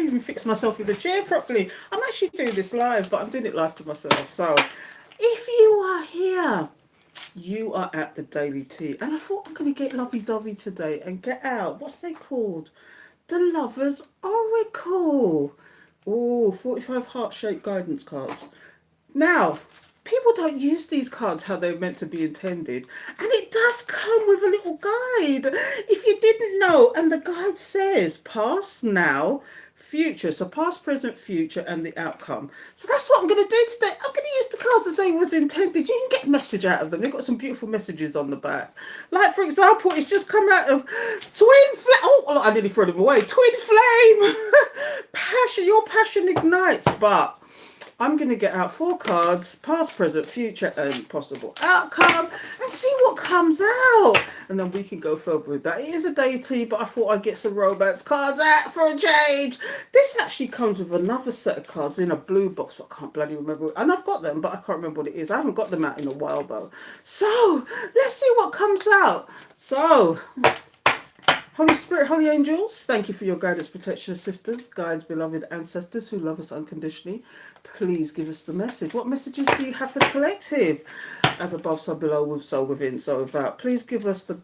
even fix myself in the chair properly. I'm actually doing this live, but I'm doing it live to myself. So if you are here, you are at the Daily Tea. And I thought I'm going to get lovey-dovey today and get out. What's they called? The Lover's Oracle. Oh, 45 heart-shaped guidance cards. Now, people don't use these cards how they're meant to be intended. And it does come with a little guide. If you didn't know, and the guide says past, now, future. So past, present, future, and the outcome. So that's what I'm going to do today. I'm going to use the cards as they was intended. You can get a message out of them. They've got some beautiful messages on the back. Like, for example, it's just come out of twin flame. Oh, I nearly threw them away. Twin flame. Passion. Your passion ignites, but I'm going to get out 4 cards, past, present, future, and possible outcome, and see what comes out. And then we can go further with that. It is a deity, but I thought I'd get some romance cards out for a change. This actually comes with another set of cards in a blue box, but I can't bloody remember. And I've got them, but I can't remember what it is. I haven't got them out in a while, though. So, let's see what comes out. So, Holy Spirit, Holy Angels, thank you for your guidance, protection, assistance, guides, beloved ancestors who love us unconditionally. Please give us the message. What messages do you have for the collective? As above, so below, with so within, so without. Please give us the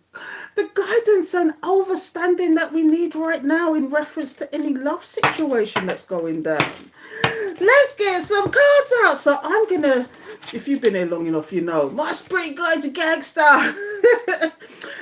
guidance and understanding that we need right now in reference to any love situation that's going down. Let's get some cards out. So I'm going to, if you've been here long enough, you know, my spirit guide's a gangster.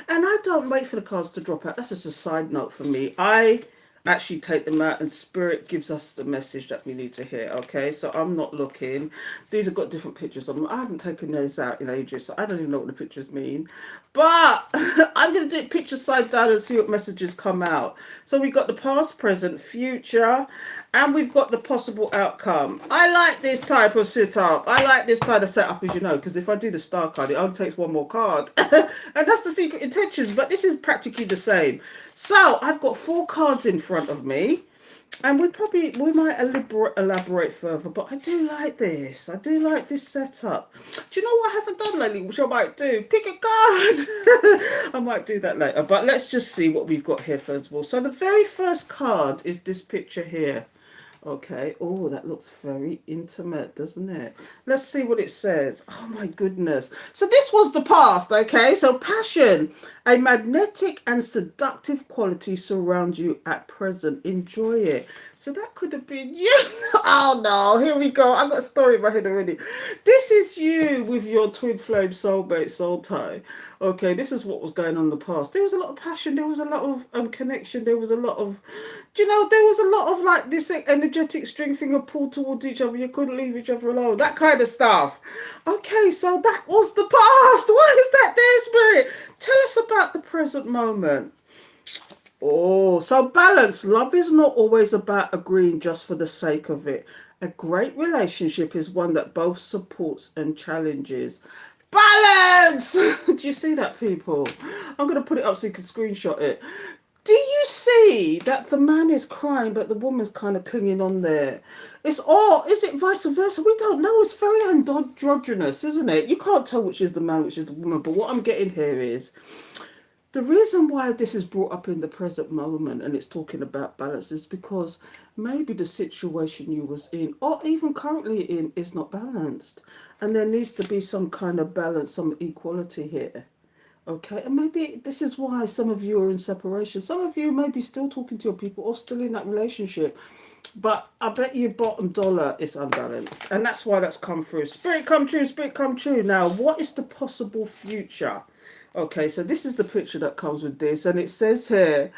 And I don't wait for the cards to drop out. That's just a side note for me. I actually take them out and spirit gives us the message that we need to hear. Okay, so I'm not looking. These have got different pictures on them. I haven't taken those out in ages, so I don't even know what the pictures mean. But I'm going to do it picture side down and see what messages come out. So we've got the past, present, future, and we've got the possible outcome. I like this type of sit-up. I like this type of setup, as you know, because if I do the star card, it only takes one more card. And that's the secret intentions, but this is practically the same. So I've got 4 cards in front of me. And we might elaborate further, but I do like this. I do like this setup. Do you know what I haven't done lately, which I might do? Pick a card. I might do that later, but let's just see what we've got here first of all. So the very first card is this picture here. Okay. Oh, that looks very intimate, doesn't it? Let's see what it says. Oh my goodness. So this was the past, okay? So passion, a magnetic and seductive quality surrounds you at present. Enjoy it. So that could have been you. Oh no, here we go. I've got a story in my head already. This is you with your twin flame soulmate, soul tie. Okay, this is what was going on in the past. There was a lot of passion. There was a lot of connection. There was a lot of, you know, there was a lot of like this energetic string finger pulled towards each other. You couldn't leave each other alone. That kind of stuff. Okay, so that was the past. Why is that there, Spirit? Tell us about the present moment. Oh, so balance. Love is not always about agreeing just for the sake of it. A great relationship is one that both supports and challenges. Balance! Do you see that, people? I'm going to put it up so you can screenshot it. Do you see that the man is crying, but the woman's kind of clinging on there? It's all, is it vice versa? We don't know. It's very androgynous, isn't it? You can't tell which is the man, which is the woman. But what I'm getting here is, the reason why this is brought up in the present moment and it's talking about balance is because maybe the situation you was in or even currently in is not balanced. And there needs to be some kind of balance, some equality here. Okay, and maybe this is why some of you are in separation. Some of you may be still talking to your people or still in that relationship. But I bet you bottom dollar is unbalanced. And that's why that's come through. Spirit come true, spirit come true. Now, what is the possible future? Okay, so this is the picture that comes with this, and it says here,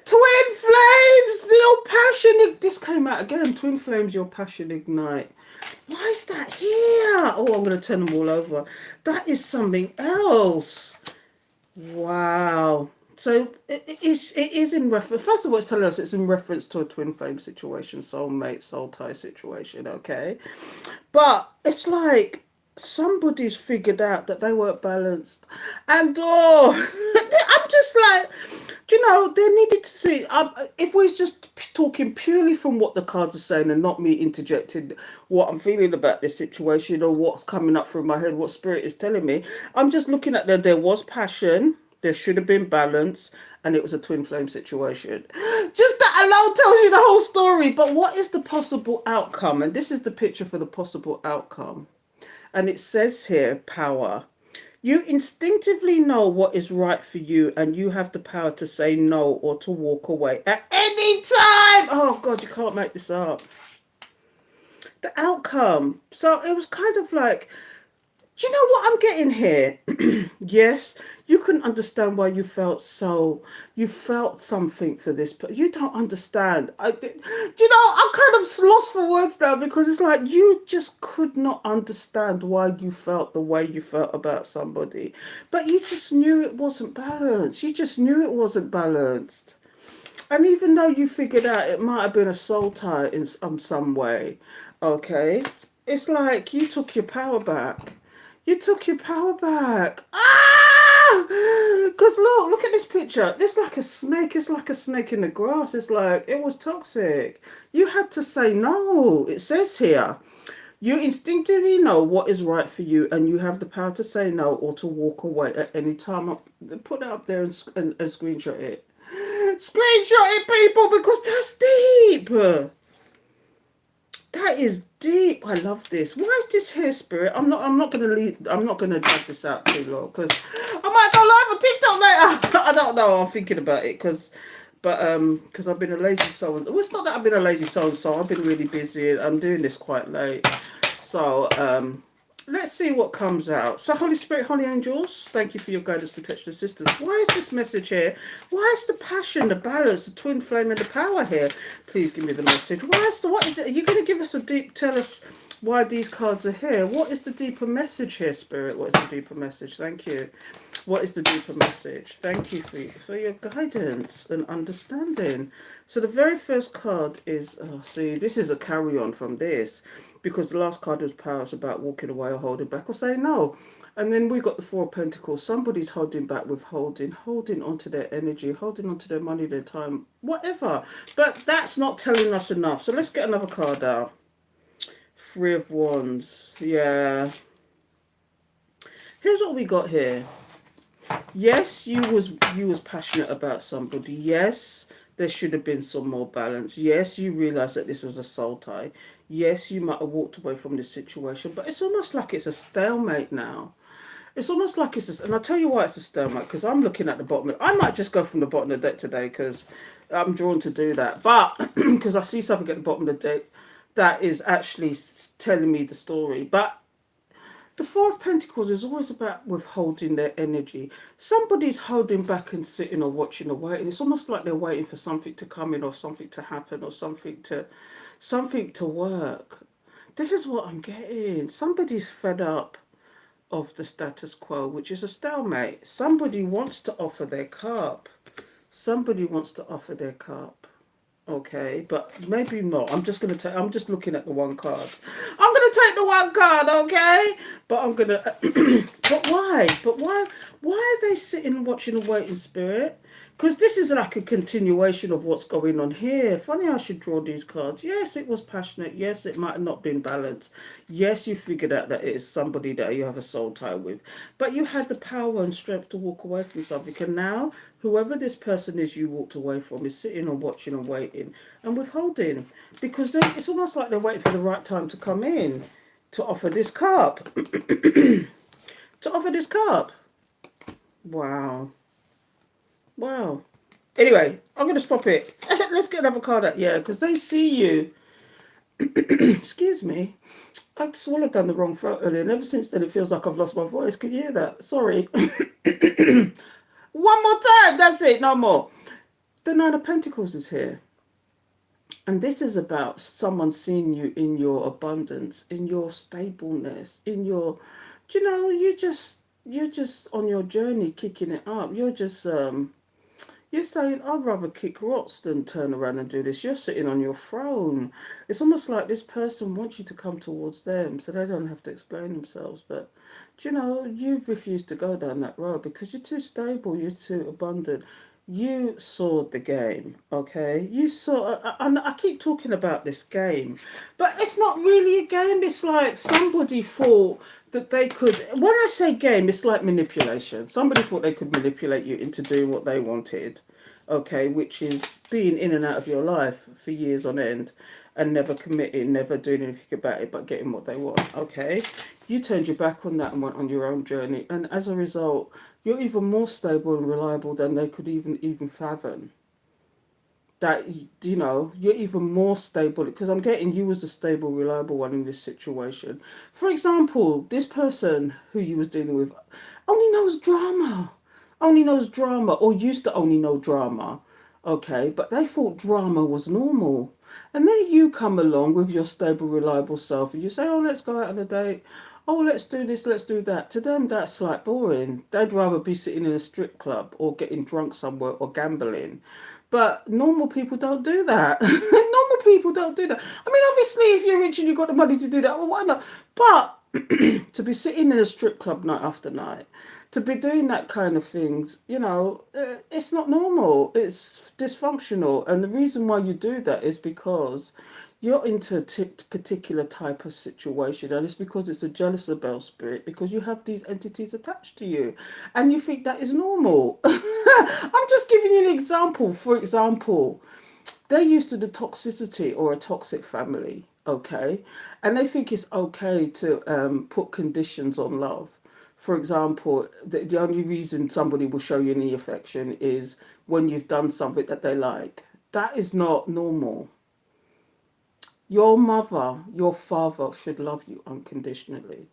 twin flames, your passion. This came out again. Twin flames, your passion ignite. Why is that here? Oh, I'm going to turn them all over. That is something else. Wow. So it is in reference. First of all, it's telling us it's in reference to a twin flame situation, soulmate, soul tie situation. Okay, but it's like somebody's figured out that they weren't balanced, and oh, I'm just like, do you know, they needed to see. If we're just talking purely from what the cards are saying and not me interjecting what I'm feeling about this situation or what's coming up through my head, what spirit is telling me, I'm just looking at there was passion. There should have been balance, and it was a twin flame situation. Just that alone tells you the whole story. But what is the possible outcome? And this is the picture for the possible outcome. And it says here, power. You instinctively know what is right for you, and you have the power to say no or to walk away at any time. Oh, God, you can't make this up. The outcome. So it was kind of like, do you know what I'm getting here? Yes, you couldn't understand why you felt so. You felt something for this, but you don't understand. Do you know? I'm kind of lost for words now because it's like you just could not understand why you felt the way you felt about somebody, but you just knew it wasn't balanced. You just knew it wasn't balanced. And even though you figured out it might have been a soul tie in some way, okay, it's like you took your power back. You took your power back. Ah! Because look at this picture. It's like a snake. It's like a snake in the grass. It's like, it was toxic. You had to say no. It says here, you instinctively know what is right for you, and you have the power to say no or to walk away at any time. Put it up there and screenshot it. Screenshot it, people, because that's deep. That is deep. I love this. Why is this here, Spirit? I'm not gonna leave. I'm not gonna drag this out too long because I might go live on TikTok later. I don't know. I'm thinking about it because I've been a lazy soul. Well, it's not that I've been a lazy soul. So I've been really busy. I'm doing this quite late. So let's see what comes out. So Holy Spirit, Holy Angels, thank you for your guidance, protection, assistance. Why is this message here? Why is the passion, the balance, the twin flame, and the power here? Please give me the message. What is it? Are you going to give us tell us why these cards are here? What is the deeper message here, Spirit? What is the deeper message? Thank you. What is the deeper message? Thank you for your guidance and understanding. So the very first card is, see, this is a carry on from this. Because the last card was power, it's about walking away or holding back or saying no. And then we got the Four of Pentacles. Somebody's holding back, holding onto their energy, holding onto their money, their time, whatever. But that's not telling us enough. So let's get another card out. Three of Wands. Yeah. Here's what we got here. Yes, you was passionate about somebody. Yes, there should have been some more balance. Yes, you realised that this was a soul tie. Yes, you might have walked away from this situation, but it's almost like it's a stalemate now. It's almost like and I'll tell you why it's a stalemate, because I'm looking at the bottom. I might just go from the bottom of the deck today, because I'm drawn to do that. But, because I see something at the bottom of the deck that is actually telling me the story. But the Four of Pentacles is always about withholding their energy. Somebody's holding back and sitting or watching or waiting. It's almost like they're waiting for something to come in or something to happen or something to work. This is what I'm getting. Somebody's fed up of the status quo, which is a stalemate. Somebody wants to offer their cup. Somebody wants to offer their cup. Okay, but maybe not. I'm just looking at the one card. I'm gonna take the one card, okay? But I'm gonna but why? Why are they sitting watching and waiting, Spirit? Because this is like a continuation of what's going on here. Funny I should draw these cards. Yes, it was passionate. Yes, it might have not been balanced. Yes, you figured out that it is somebody that you have a soul tie with. But you had the power and strength to walk away from something. And now, whoever this person is you walked away from is sitting and watching and waiting and withholding. Because it's almost like they're waiting for the right time to come in to offer this cup. To offer this cup. Wow. Wow. Anyway, I'm going to stop it. Let's get another card out. Yeah, because they see you. Excuse me. I swallowed down the wrong throat earlier, and ever since then it feels like I've lost my voice. Can you hear that? Sorry. One more time. That's it. No more. The Nine of Pentacles is here. And this is about someone seeing you in your abundance, in your stableness, in your, you're just on your journey kicking it up. You're saying, I'd rather kick rocks than turn around and do this. You're sitting on your throne. It's almost like this person wants you to come towards them so they don't have to explain themselves. But, you've refused to go down that road because you're too stable, you're too abundant. you saw the game, okay? You saw, and I keep talking about this game, but it's not really a game. It's like somebody thought that they could, when I say game, it's like manipulation. Somebody thought they could manipulate you into doing what they wanted, okay, which is being in and out of your life for years on end and never committing, never doing anything about it, but getting what they want, okay? You turned your back on that and went on your own journey, and as a result, you're even more stable and reliable than they could even fathom. That, you know, you're even more stable because I'm getting you as the stable, reliable one in this situation. For example, this person who you was dealing with only knows drama, or used to only know drama. Okay, but they thought drama was normal. And then you come along with your stable, reliable self and you say, oh, let's go out on a date. Oh, let's do this, let's do that. To them, that's like boring. They'd rather be sitting in a strip club or getting drunk somewhere or gambling. But normal people don't do that. Normal people don't do that. I mean, obviously, if you're rich and you've got the money to do that, well, why not? But to be sitting in a strip club night after night, to be doing that kind of things, you know, it's not normal. It's dysfunctional. And the reason why you do that is because you're into a particular type of situation, and it's because it's a jealous rebel spirit, because you have these entities attached to you and you think that is normal. I'm just giving you an example. For example, they're used to the toxicity or a toxic family, okay? And they think it's okay to put conditions on love. For example, the only reason somebody will show you any affection is when you've done something that they like. That is not normal. Your mother, your father should love you unconditionally.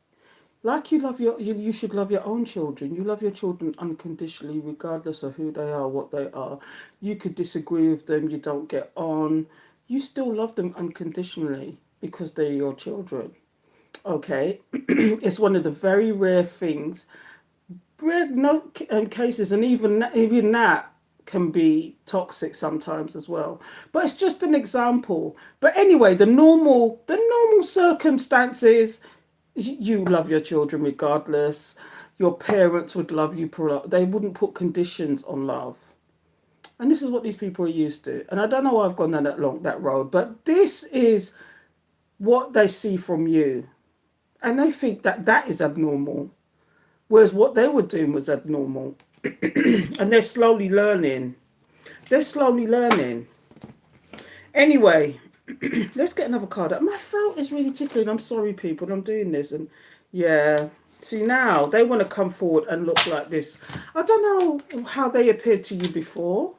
Like you love you should love your own children. You love your children unconditionally, regardless of who they are, what they are. You could disagree with them, you don't get on. You still love them unconditionally because they're your children. Okay? It's one of the very rare things, rare no cases, and even that can be toxic sometimes as well. But it's just an example. But anyway, the normal circumstances, you love your children regardless. Your parents would love you. They wouldn't put conditions on love. And this is what these people are used to. And I don't know why I've gone down that road, but this is what they see from you. And they think that that is abnormal. Whereas what they were doing was abnormal. And they're slowly learning. They're slowly learning. Anyway, let's get another card out. My throat is really tickling. I'm sorry, people. I'm doing this. And yeah. See, now they want to come forward and look like this. I don't know how they appeared to you before.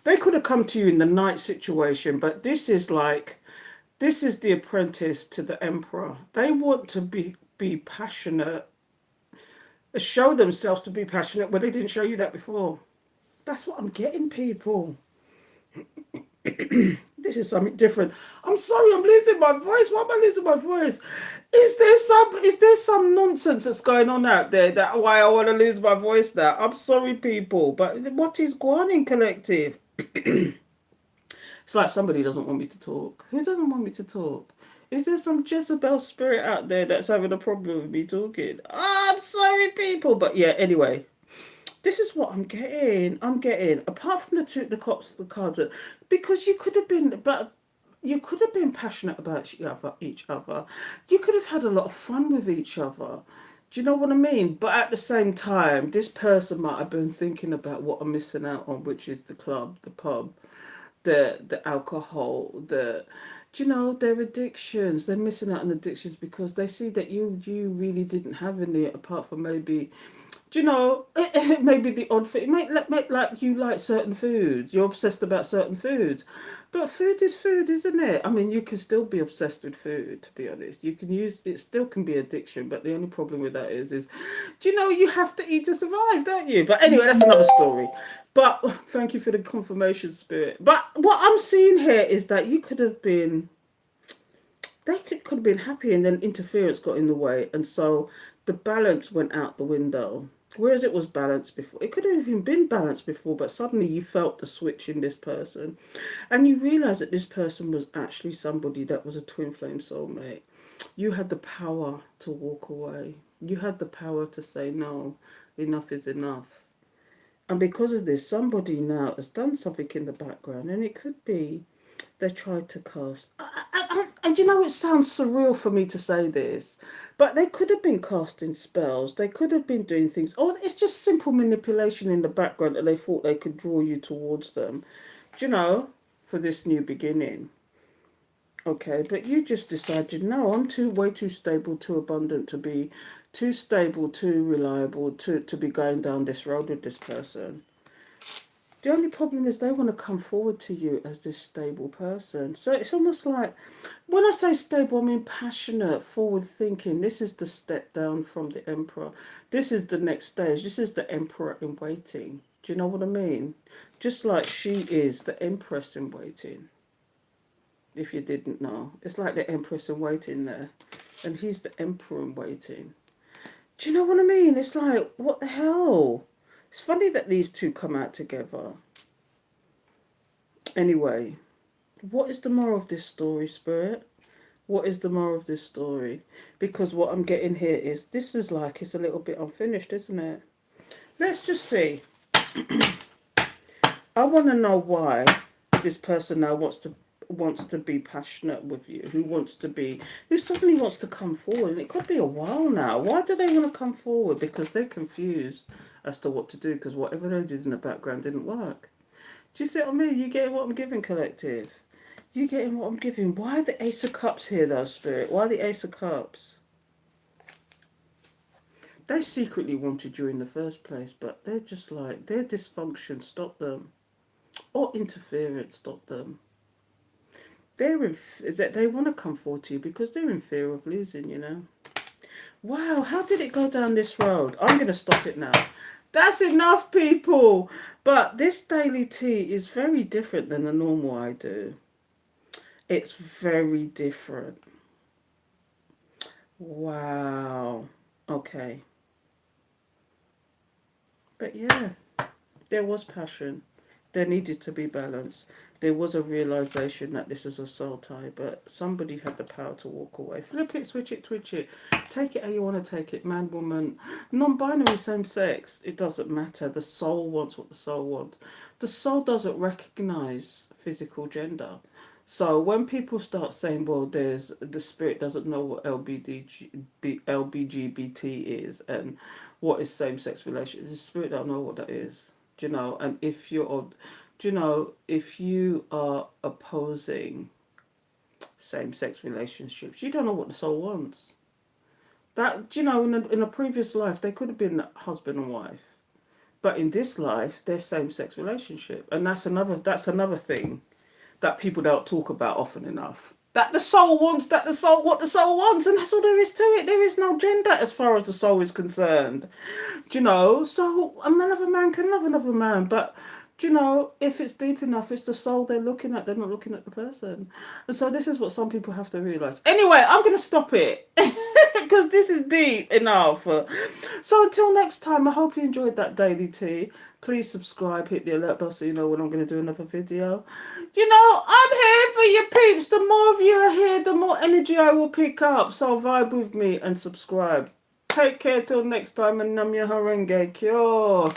They could have come to you in the night situation, but this is the apprentice to the emperor. They want to be passionate, show themselves to be passionate when they didn't show you that before. That's what I'm getting, people. This is something different. I'm sorry, I'm losing my voice. Why am I losing my voice? Is there some nonsense that's going on out there that why I want to lose my voice now? I'm sorry, people, but what is going on, collective? It's like somebody doesn't want me to talk. Who doesn't want me to talk? Is there some Jezebel spirit out there that's having a problem with me talking? Oh, I'm sorry, people. But yeah, anyway, this is what I'm getting. Apart from the cards, because you could have been passionate about each other. You could have had a lot of fun with each other. Do you know what I mean? But at the same time, this person might have been thinking about what I'm missing out on, which is the club, the pub, the alcohol, do you know, their addictions. They're missing out on addictions because they see that you really didn't have any apart from maybe, do you know, maybe the odd thing. Make like you like certain foods. You're obsessed about certain foods. But food is food, isn't it? I mean, you can still be obsessed with food, to be honest. You can use it, still can be addiction, but the only problem with that is do you know, you have to eat to survive, don't you? But anyway, that's another story. But thank you for the confirmation, spirit. But what I'm seeing here is that you could have been, could have been happy, and then interference got in the way, and so the balance went out the window. Whereas it was balanced before, it could have even been balanced before, but suddenly you felt the switch in this person, and you realised that this person was actually somebody that was a twin flame soulmate. You had the power to walk away. You had the power to say no, enough is enough. And because of this, somebody now has done something in the background, and it could be they tried to cast. And you know, it sounds surreal for me to say this, but they could have been casting spells. They could have been doing things. Or it's just simple manipulation in the background that they thought they could draw you towards them. Do you know, for this new beginning. Okay, but you just decided, no, I'm way too stable, too abundant to be too stable, too reliable to be going down this road with this person. The only problem is they want to come forward to you as this stable person. So it's almost like, when I say stable, I mean passionate, forward thinking. This is the step down from the emperor. This is the next stage. This is the emperor in waiting. Do you know what I mean? Just like she is the empress in waiting. If you didn't know, it's like the empress in waiting there, and he's the emperor in waiting. Do you know what I mean? It's like, what the hell? It's funny that these two come out together. Anyway, what is the moral of this story, Spirit? What is the moral of this story? Because what I'm getting here is, this is like, it's a little bit unfinished, isn't it? Let's just see. I want to know why this person now wants to be passionate with you, who suddenly wants to come forward. And it could be a while now. Why do they want to come forward? Because they're confused as to what to do, because whatever they did in the background didn't work. Do you see what I mean? You getting what I'm giving, collective? You getting what I'm giving? Why the Ace of Cups here, though, Spirit? Why the Ace of Cups? They secretly wanted you in the first place, but they're just like, their dysfunction stopped them. Or interference stopped them. They want to come forward to you because they're in fear of losing, you know. Wow, how did it go down this road? I'm going to stop it now. That's enough, people. But this daily tea is very different than the normal I do. It's very different. Wow. Okay. But yeah, there was passion. There needed to be balance. There was a realization that this is a soul tie, but somebody had the power to walk away. Flip it, switch it, twitch it. Take it how you want to take it. Man, woman, non-binary, same sex. It doesn't matter. The soul wants what the soul wants. The soul doesn't recognize physical gender. So when people start saying, well, there's the spirit doesn't know what LBGBT is and what is same-sex relations, the spirit don't know what that is. Do you know? And if you're, do you know, if you are opposing same-sex relationships, you don't know what the soul wants. That, do you know, in a previous life, they could have been husband and wife, but in this life, they're same-sex relationship, and that's another thing that people don't talk about often enough. That the soul wants, what the soul wants, and that's all there is to it. There is no gender as far as the soul is concerned. Do you know? So another man can love another man, but do you know, if it's deep enough, it's the soul they're looking at. They're not looking at the person. And so this is what some people have to realise. Anyway, I'm going to stop it because this is deep enough. So until next time, I hope you enjoyed that daily tea. Please subscribe, hit the alert bell so you know when I'm going to do another video. You know, I'm here for you peeps. The more of you are here, the more energy I will pick up. So vibe with me and subscribe. Take care till next time, and Namya Harenge Kyo.